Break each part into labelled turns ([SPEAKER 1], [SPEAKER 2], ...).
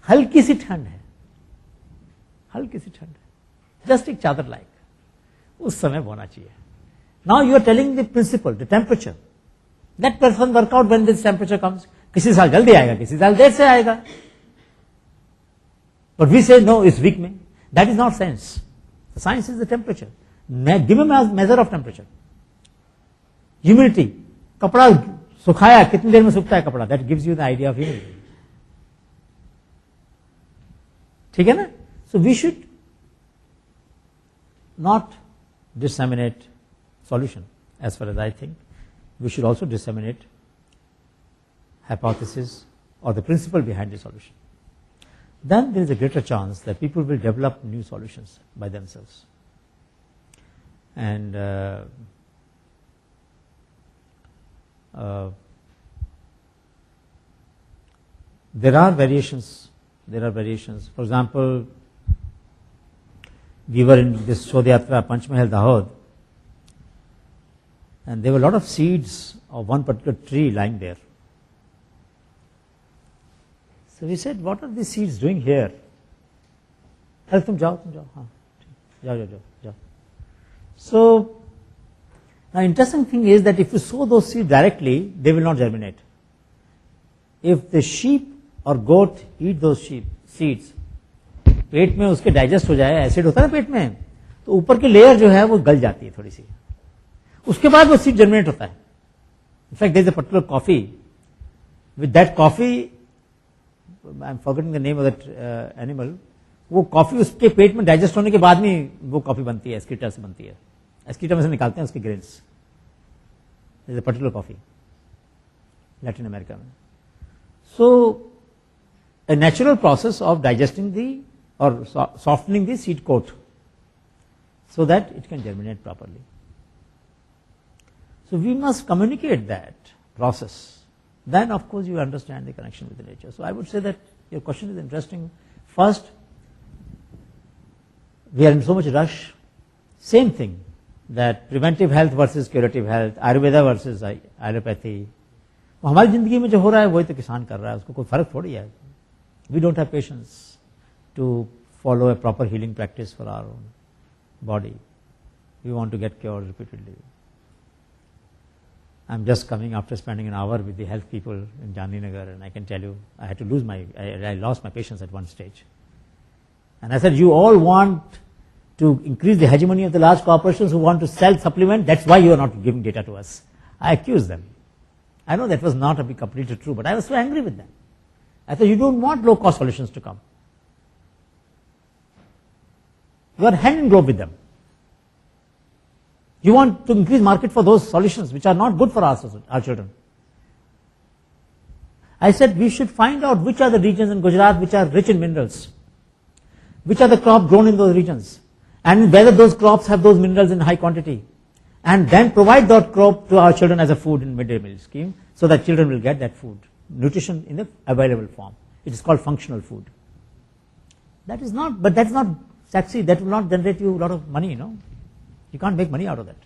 [SPEAKER 1] हल्की सी ठंड है, हल्की सी ठंड है, जस्ट एक चादर लाइक, उस समय बोना चाहिए. Now you are telling the principal, the temperature, that person work out when this temperature comes. किसी साल जल्दी आएगा, किसी साल देर से आएगा, बट वी से नो इस वीक में. That is not science. Science is the temperature. Give me measure of temperature. Humidity, कपड़ा सुखाया कितनी देर में सूखता है कपड़ा, that gives you the idea of humidity. ठीक है ना. So we should not disseminate solution. As far as I think, we should also disseminate hypothesis or the principle behind the solution. Then there is a greater chance that people will develop new solutions by themselves. And there are variations. For example, we were in this Shodhyatra, Panchmahal, Dahod, and there were a lot of seeds of one particular tree lying there. So we said, what are these seeds doing here? Hey, tum jao. Jao. So, now interesting thing is that if you sow those seeds directly, they will not germinate. If the sheep or goat eat those seeds, पेट में उसके digest हो जाए, acid होता है ना पेट में, तो ऊपर की लेयर जो है वो गल जाती है थोड़ी सी, उसके बाद वो सीड जर्मिनेट होता है. In fact there is a particular coffee, with that coffee, I am forgetting the name of that animal, वो कॉफी उसके पेट में डाइजेस्ट होने के बाद में वो कॉफी बनती है, एस्कीटा से बनती है. एस्कीटा में से निकालते हैं उसके grains. Is a particular coffee Latin America में. सो a natural process of digesting or softening the seed coat so that it can germinate properly. So we must communicate that process. Then of course you understand the connection with the nature. So I would say that your question is interesting. First, we are in so much rush. Same thing, that preventive health versus curative health, Ayurveda versus allopathy. हमारी जिंदगी में जो हो रहा है वही तो किसान कर रहा है, उसको कोई फर्क थोड़ी है. We don't have patience to follow a proper healing practice for our own body. We want to get cured repeatedly. I'm just coming after spending an hour with the health people in Gandhinagar, and I can tell you, I had to lose I lost my patience at one stage. And I said, you all want to increase the hegemony of the large corporations who want to sell supplement, that's why you are not giving data to us. I accused them. I know that was not completely true, but I was so angry with them. I said, you don't want low-cost solutions to come. You are hand in glove with them. You want to increase market for those solutions which are not good for our children. I said, we should find out which are the regions in Gujarat which are rich in minerals, which are the crops grown in those regions, and whether those crops have those minerals in high quantity, and then provide that crop to our children as a food in midday meal scheme, so that children will get that food. Nutrition in the available form. It is called functional food. That is not, but that's not sexy. That will not generate you a lot of money, You can't make money out of that.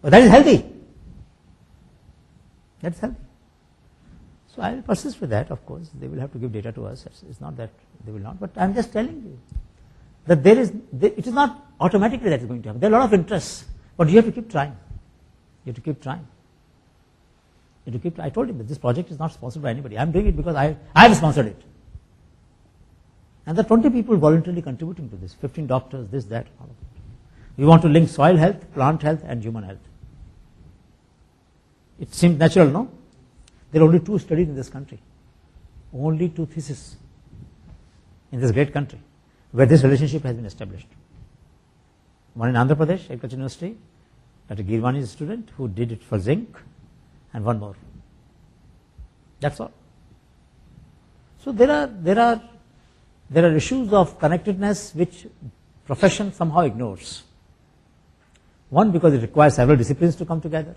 [SPEAKER 1] But that is healthy. That's healthy. So I will persist with that, of course. They will have to give data to us. It's not that they will not, but I'm just telling you that it is not automatically that is going to happen. There are a lot of interests, but you have to keep trying. You have to keep trying. I told him that this project is not sponsored by anybody. I'm doing it because I have sponsored it. And there are 20 people voluntarily contributing to this, 15 doctors, this, that, all of it. We want to link soil health, plant health, and human health. It seems natural, no? There are only 2 studies in this country, only 2 theses in this great country where this relationship has been established. One in Andhra Pradesh, Agriculture University, Dr. Girvani is a student who did it for zinc, and one more. That's all. So there are issues of connectedness which profession somehow ignores. One, because it requires several disciplines to come together.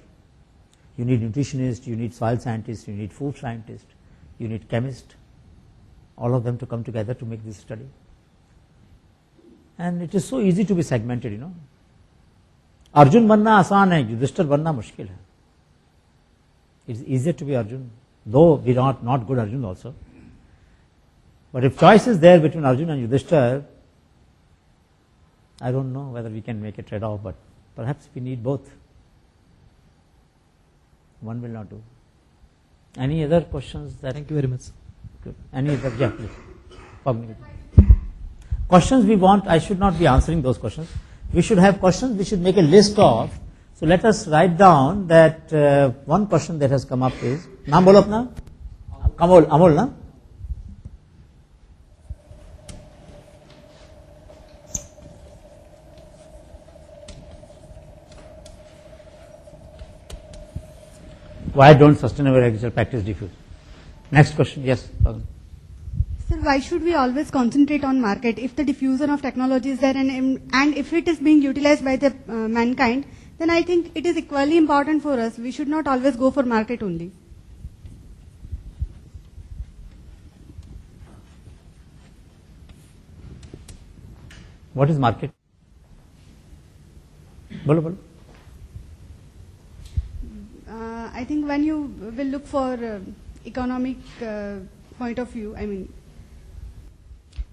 [SPEAKER 1] You need nutritionists, you need soil scientists, you need food scientists, you need chemists, all of them to come together to make this study. And it is so easy to be segmented, Arjun बनना आसान है, युधिष्ठिर बनना मुश्किल है. It is easier to be Arjun, though we are not good Arjun also. But if choice is there between Arjuna and Yudhishthira, I don't know whether we can make a trade-off, but perhaps we need both. One will not do. Any other questions?
[SPEAKER 2] Thank you very much.
[SPEAKER 1] Any other? Yeah, please. Questions we want, I should not be answering those questions. We should have questions, we should make a list of. So let us write down that one question that has come up is, naam bolo apna? Amol, na? Why don't sustainable agriculture practice diffuse? Next question, yes.
[SPEAKER 3] Sir, why should we always concentrate on market if the diffusion of technology is there and if it is being utilized by the mankind, then I think it is equally important for us. We should not always go for market only.
[SPEAKER 1] What is market? Bolo.
[SPEAKER 3] I think when you will look for economic point of view, I mean.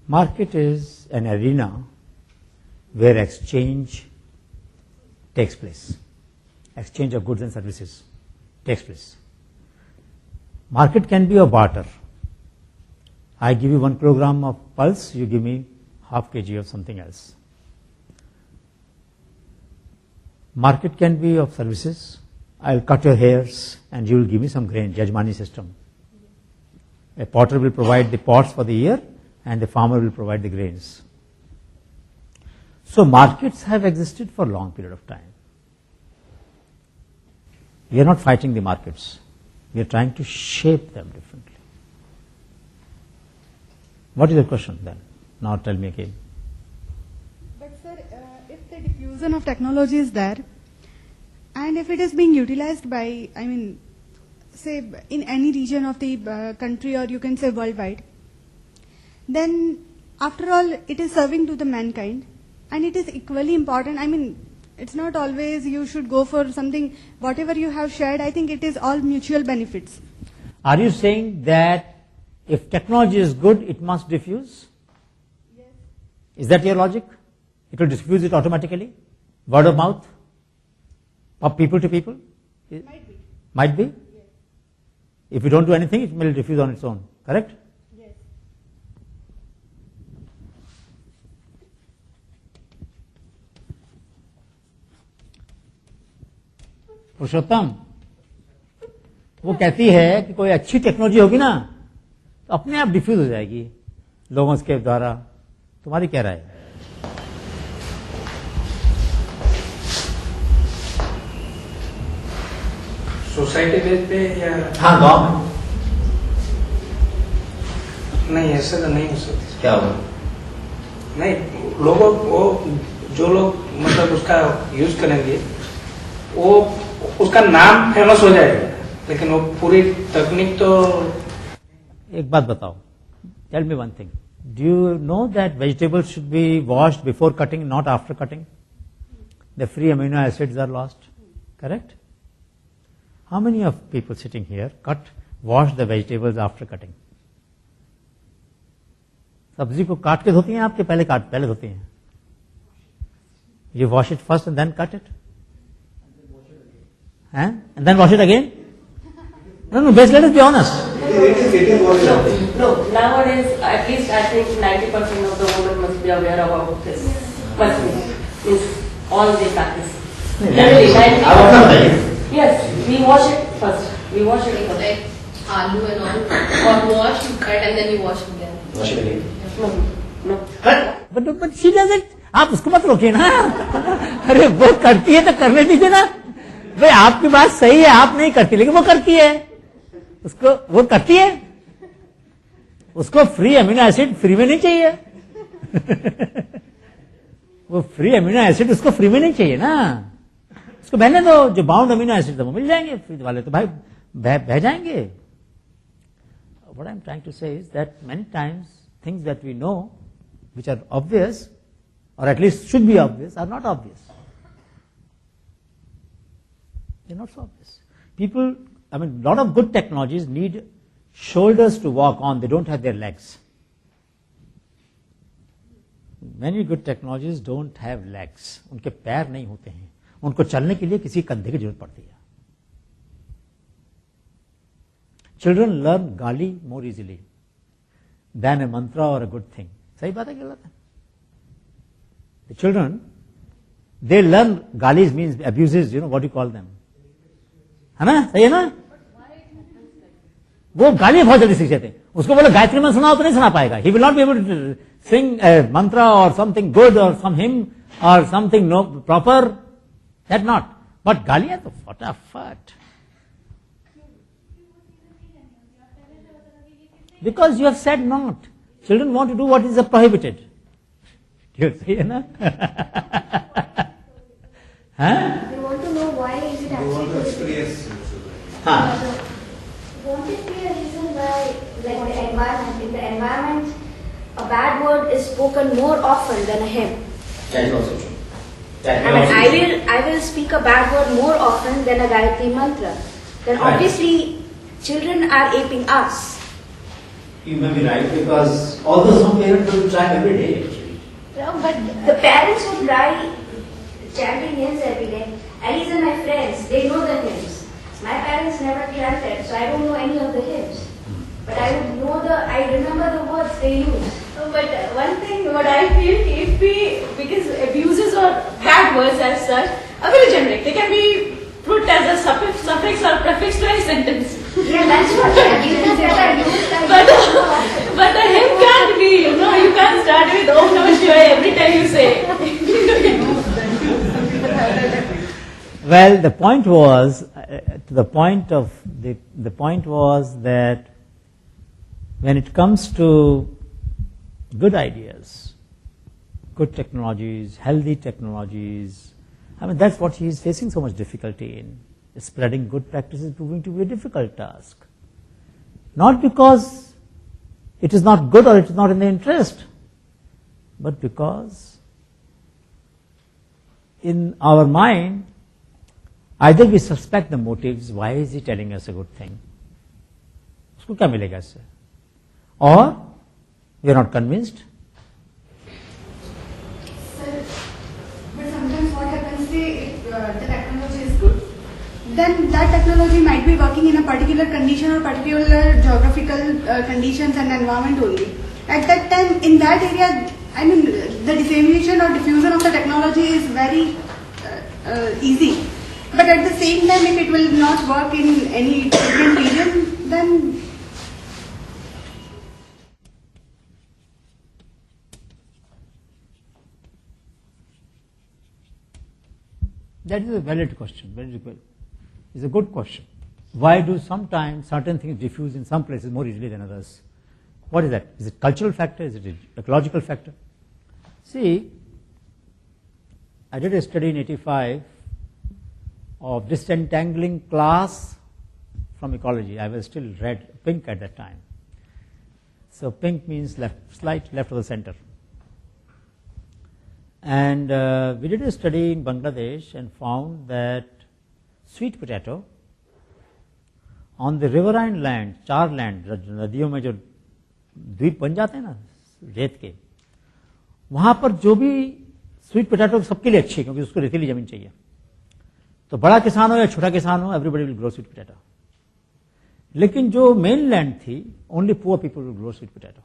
[SPEAKER 1] Market is an arena where exchange takes place. Exchange of goods and services takes place. Market can be a barter. I give you 1 kilogram of pulse, you give me half kg of something else. Market can be of services. I'll cut your hairs and you will give me some grain, Jajmani system. A potter will provide the pots for the year and the farmer will provide the grains. So markets have existed for a long period of time. We are not fighting the markets. We are trying to shape them differently. What is the question then? Now tell me again.
[SPEAKER 3] But sir, if the diffusion of technology is there, and if it is being utilized by, I mean, say in any region of the country, or you can say worldwide, then after all it is serving to the mankind and it is equally important. I mean, it's not always you should go for something, whatever you have shared, I think it is all mutual benefits.
[SPEAKER 1] Are you saying that if technology is good, it must diffuse?
[SPEAKER 3] Yes.
[SPEAKER 1] Is that your logic? It will diffuse it automatically? Word of mouth? Of people to people?
[SPEAKER 3] Might be.
[SPEAKER 1] Might be?
[SPEAKER 3] Yes.
[SPEAKER 1] If you don't do anything, it will diffuse on its own. Correct?
[SPEAKER 3] Yes.
[SPEAKER 1] पुरुषोत्तम, वो कहती है कि कोई अच्छी technology होगी ना तो अपने आप डिफ्यूज हो जाएगी लोगों के द्वारा. तुम्हारी क्या राय है?
[SPEAKER 4] सोसाइटी बेस पे या
[SPEAKER 1] हाँ, गाँव में
[SPEAKER 4] नहीं, ऐसा तो नहीं हो सकता.
[SPEAKER 1] क्या होगा?
[SPEAKER 4] नहीं, लोगों को जो लोग मतलब उसका यूज करेंगे वो उसका नाम फेमस हो जाएगा, लेकिन वो पूरी तकनीक तो.
[SPEAKER 1] एक बात बताओ. Tell me one thing. Do you know that vegetables should be washed before cutting, not after cutting? The free amino acids are lost. Correct? How many of people sitting here wash the vegetables after cutting? सब्जी को काट के धोती हैं आपके पहले धोती हैं? You wash it first and then cut it? And then wash it again? No, best, let us be honest.
[SPEAKER 5] No, nowadays, at least I think 90% of the women must be aware about this. Must be. Means all the practice. Generally, 90%. Yes, we wash it first. We wash it first.
[SPEAKER 6] Like aloo and all. Or wash, you cut and then you wash again.
[SPEAKER 7] Wash it again.
[SPEAKER 5] No.
[SPEAKER 1] But she doesn't. आप उसको मत रोकिए ना. अरे वो करती है तो करने दीजिए ना. भाई आपकी बात सही है, आप नहीं करती, लेकिन वो करती है. उसको वो करती है. उसको फ्री अमीनो एसिड फ्री में नहीं चाहिए. वो फ्री अमीनो एसिड उसको फ्री में नहीं चाहिए ना. उसको बहने दो. जो बाउंड अमीनो एसिड वो मिल जाएंगे. फ्री वाले तो भाई बह जाएंगे. What I am trying to say is that many times things that we know which are obvious, or at least should be obvious, are not obvious. They are not so obvious. People, I mean, a lot of good technologies need shoulders to walk on. They don't have their legs. Many good technologies don't have legs. उनके पैर नहीं होते हैं, उनको चलने के लिए किसी कंधे की जरूरत पड़ती है. Children learn गाली more easily than a mantra or a good thing. सही बात है कि गलत है? The children, they learn galis means abuses, you know what you call them. है ना? सही है ना? वो गाली बहुत जल्दी सीख जाते हैं. उसको बोलो गायत्री मंत्र सुनाओ तो नहीं सुना पाएगा. He will not be able to sing a mantra or something good or some hymn or something no proper. That not. But गाली है तो फटाफट. Because you have said not. Children want to do what is prohibited. सही है ना? हाँ?
[SPEAKER 2] They want to know why is it actually prohibited.
[SPEAKER 1] हाँ.
[SPEAKER 2] Won't it be a reason why, like the environment, in the environment, a bad word is spoken more often than a hymn?
[SPEAKER 7] That is also true.
[SPEAKER 2] I will speak a bad word more often than a Gayatri mantra. Then
[SPEAKER 7] Right.
[SPEAKER 2] obviously, children are aping us.
[SPEAKER 7] You may be right, because although some parents will try every day actually.
[SPEAKER 2] But the parents who try chanting hymns every day, at least in my friends, they know the hymns. My parents never chanted, so I don't know any of the hymns. But I would know I remember the words they use.
[SPEAKER 8] But one thing, what I feel, if we, because abuses or bad words as such are very generic. They can be put as a suffix or prefix to any sentence.
[SPEAKER 2] Yeah, that's what abuses that are used.
[SPEAKER 8] But the hymn can't be, you can't start with Om Namah Shivaya every time you say.
[SPEAKER 1] Well, the point was, the point was that when it comes to good ideas, good technologies, healthy technologies, I mean that's what he is facing so much difficulty in. Spreading good practices is proving to be a difficult task. Not because it is not good or it is not in the interest, but because in our mind, either we suspect the motives, why is he telling us a good thing? उसको क्या मिलेगा इससे? Or we are not convinced.
[SPEAKER 3] Sir, but sometimes what happens, say, if the technology is good, then that technology might be working in a particular condition or particular geographical conditions and environment only. At that time, in that area, I mean, the dissemination or diffusion of the technology is very easy. But at the same time, if it will not work in any different region, then
[SPEAKER 1] that is a valid question. It's a good question. Why do sometimes certain things diffuse in some places more easily than others? What is that? Is it cultural factor? Is it ecological factor? See, I did a study in 85 of disentangling class from ecology. I was still red, pink at that time. So pink means left, slight left of the center. And we did a study in Bangladesh and found that sweet potato on the riverine land, char land, नदियों में जो द्वीप बन जाते हैं ना रेत के, वहां पर जो भी स्वीट पोटैटो सबके लिए अच्छी है क्योंकि उसको रेतीली जमीन चाहिए. तो बड़ा किसान हो या छोटा किसान हो, everybody will grow sweet potato. लेकिन जो मेन लैंड थी, only poor people will grow sweet potato.